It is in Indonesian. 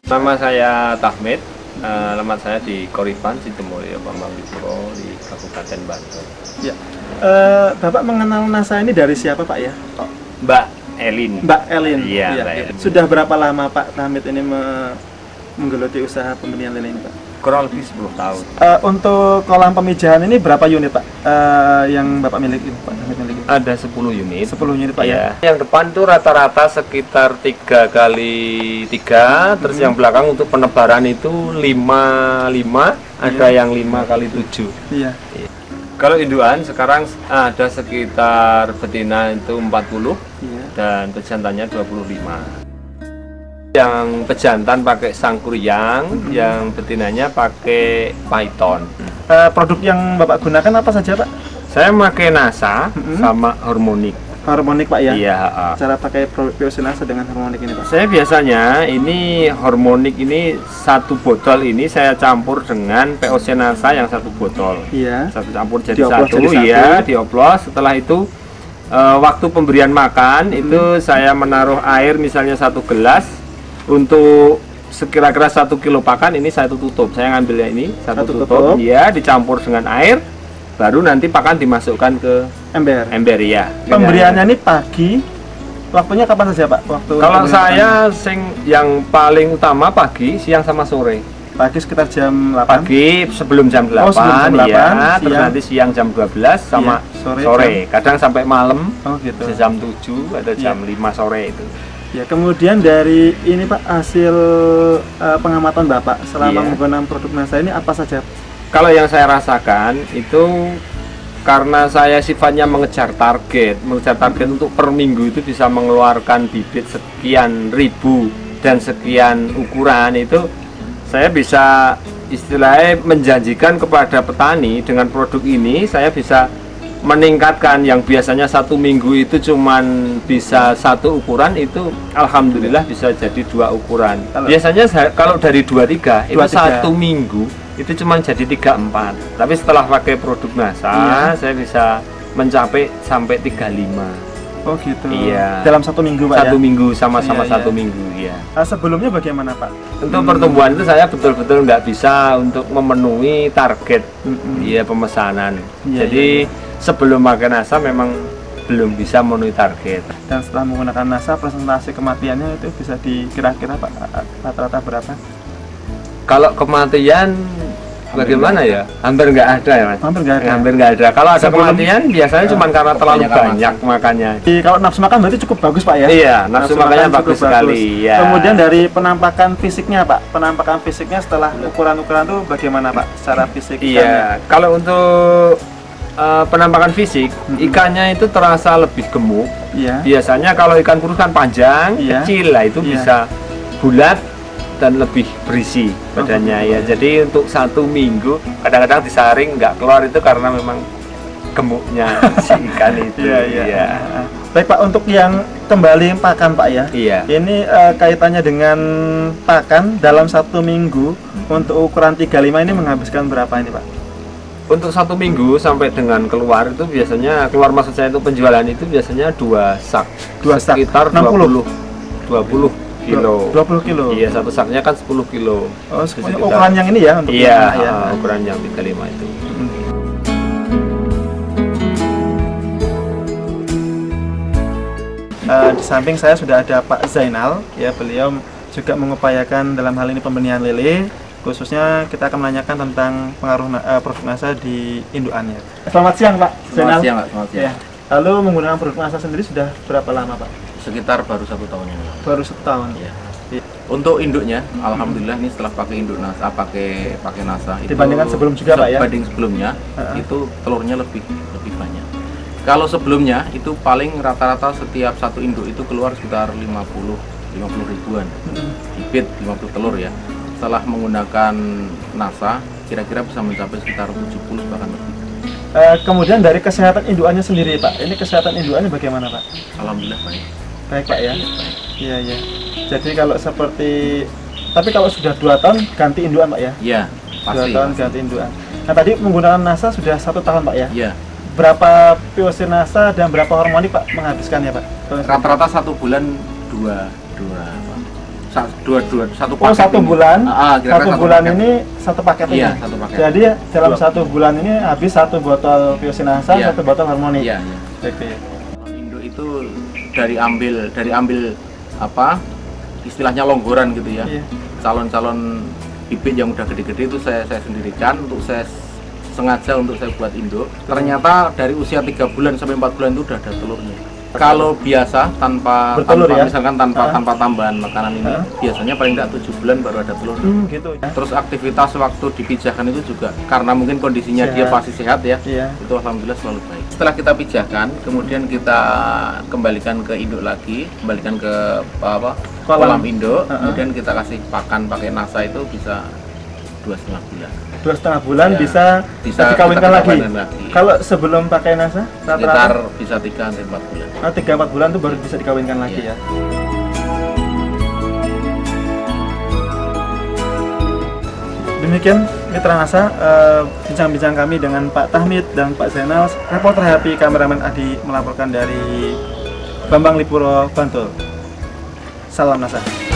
Nama saya Tahmid, alamat saya di Koripan, Sidomulyo, Pambanglipuro di Kabupaten Bantul. Ya. Bapak mengenal NASA ini dari siapa Pak ya? Mbak Elin. Mbak Elin. Iya, Ya. Mbak Elin. Sudah berapa lama Pak Tahmid ini menggeluti usaha pembenihan lele ini Pak? Kurang lebih 10 tahun. Untuk kolam pemijahan ini berapa unit Pak yang Bapak miliki Pak Tahmid miliki? Ada 10 unit. 10 unit Pak ya? Yang depan itu rata-rata sekitar 3x3, terus yang belakang untuk penebaran itu 5, ada yang 5x7. Iya. Kalau induan sekarang ada sekitar betina itu 40 Iya. dan pejantannya 25. Yang pejantan pakai sangkuriang, yang betinanya pakai python. Produk yang Bapak gunakan apa saja Pak? Saya pakai NASA sama harmonik. Harmonik Pak ya? Iya. Cara pakai produk POC NASA dengan harmonik ini Pak? Saya biasanya ini harmonik ini satu botol ini saya campur dengan POC NASA yang satu botol. Iya. Satu campur jadi Dioplos satu, jadi satu. ya, dioplos. Setelah itu waktu pemberian makan itu saya menaruh air misalnya 1 gelas untuk sekira-kira 1 kilo pakan, ini saya tutup. Saya ngambilnya ini satu tutup, ya, dicampur dengan air, baru nanti pakan dimasukkan ke ember ya. Pemberiannya ini pagi, waktunya kapan saja Pak? Kalau saya yang paling utama pagi, siang sama sore. Pagi sekitar jam 8. Pagi sebelum jam 8, sebelum jam 8 ya, terus siang. nanti siang jam 12 sama Iya, sore. Kadang sampai malam, Oh gitu. bisa jam 7 atau jam 5 sore itu. Ya, kemudian dari ini Pak, hasil pengamatan Bapak selama menggunakan produk NASA ini apa saja? Kalau yang saya rasakan itu karena saya sifatnya mengejar target untuk per minggu itu bisa mengeluarkan bibit sekian ribu dan sekian ukuran, itu saya bisa istilahnya menjanjikan kepada petani dengan produk ini saya bisa meningkatkan yang biasanya 1 minggu itu cuman bisa 1 ukuran, itu alhamdulillah bisa jadi 2 ukuran. Biasanya kalau dari 2-3 itu 1 minggu itu cuman jadi 3-4. Tapi setelah pakai produk NASA saya bisa mencapai sampai 35. Oh gitu. Iya. Dalam 1 minggu Pak 1 ya? minggu sama-sama Iya, 1 iya. minggu ya. Sebelumnya bagaimana Pak? Untuk pertumbuhan itu saya betul-betul nggak bisa untuk memenuhi target pemesanan. Iya, Jadi sebelum pakai NASA memang belum bisa memenuhi target. Dan setelah menggunakan NASA, presentasi kematiannya itu bisa dikira-kira Pak rata-rata berapa? Kalau kematian bagaimana ya? Hampir nggak ada ya Mas. Hampir nggak ada. Hampir nggak ada. Kalau ada Sebelum- kematian biasanya cuma karena terlalu banyak makannya. Kalau nafsu makan berarti cukup bagus Pak ya? Iya, nafsu makannya makan bagus cukup sekali. Ya. Kemudian dari penampakan fisiknya Pak, penampakan fisiknya setelah ukuran-ukuran itu bagaimana Pak? Secara fisik ikannya? Iya, kalau untuk penampakan fisik, ikannya itu terasa lebih gemuk. Iya. Biasanya kalau ikan kurus kan panjang, Iya. kecil lah, itu Iya. bisa bulat dan lebih berisi badannya ya. Jadi untuk 1 minggu kadang-kadang disaring nggak keluar itu karena memang gemuknya si ikan itu. Iya. Baik Pak, untuk yang kembali pakan Pak ya. Iya. Ini kaitannya dengan pakan dalam 1 minggu untuk ukuran 35 ini menghabiskan berapa ini Pak? Untuk 1 minggu sampai dengan keluar itu biasanya maksud saya itu penjualan itu biasanya 2 sak. 2 sak. Sekitar 60. 20 kilo. 20 kilo. Iya, satu saknya kan 10 kilo. Oh, Sekitar- ukuran yang ini ya untuk Iya, yang ya. ukuran yang 35 itu. Di samping saya sudah ada Pak Zainal, ya, beliau juga mengupayakan dalam hal ini pembenihan lele. Khususnya kita akan menanyakan tentang pengaruh produk NASA di indukannya. Selamat siang Pak Zainal. Selamat siang, Pak. Selamat siang. Ya. Lalu menggunakan produk NASA sendiri sudah berapa lama Pak? Sekitar baru 1 tahun yang lalu. Baru 1 tahun. Iya. Untuk induknya, alhamdulillah ini setelah pakai induk NASA, pakai NASA itu Dibandingkan sebelum juga, Pak, ya? Dibanding sebelumnya, itu telurnya lebih banyak. Kalau sebelumnya itu paling rata-rata setiap 1 induk itu keluar sekitar 50 ribuan bibit, 50 telur ya. Setelah menggunakan NASA, kira-kira bisa mencapai sekitar 70 bahkan lebih. Kemudian dari kesehatan indukannya sendiri Pak, ini kesehatan indukannya bagaimana Pak? Alhamdulillah baik. Baik Pak ya? Iya, iya. Jadi kalau seperti, tapi kalau sudah 2 tahun ganti indukan Pak ya? Iya, 2 pasti. tahun ganti indukan. Nah tadi menggunakan NASA sudah 1 tahun Pak ya? Iya. Berapa POC NASA dan berapa harmonik Pak menghabiskannya Pak? Rata-rata 1 bulan 2 satu Oh, paket satu ini. bulan. Kira-kira Satu bulan paket. ini satu paket Iya, ini. satu paket. Jadi dalam satu bulan ini habis satu botol Biosinasa, Iya. satu botol Harmoni. Iya, iya. PP. Induk itu dari ambil apa istilahnya longgoran gitu ya. Iya. Calon-calon bibit yang udah gede-gede itu saya sendirikan untuk saya sengaja untuk saya buat induk. Ternyata dari usia 3 bulan sampai 4 bulan itu udah ada telurnya. Kalau biasa tanpa Bertelur ya? misalkan tanpa tambahan makanan ini biasanya paling tidak 7 bulan baru ada telur. Gitu ya. Terus aktivitas waktu dipijahkan itu juga karena mungkin kondisinya Sehat. dia pasti sehat ya. Iya. Itu alhamdulillah selalu baik. Setelah kita pijahkan, kemudian kita kembalikan ke induk lagi, kembalikan ke kolam induk, kemudian kita kasih pakan pakai nasa itu bisa 2,5 bulan. 2,5 bulan Ya, bisa bisa dikawinkan kita lagi. kawinkan lagi. Kalau sebelum pakai Nasa, Sekitar rata-rata bisa 3-4 bulan. 3-4 bulan tuh baru bisa dikawinkan lagi Iya. ya. Demikian Mitra Nasa, bincang-bincang kami dengan Pak Tahmid dan Pak Zainal. Reporter Happy, kameramen Adi melaporkan dari Bambang Lipuro, Bantul. Salam Nasa.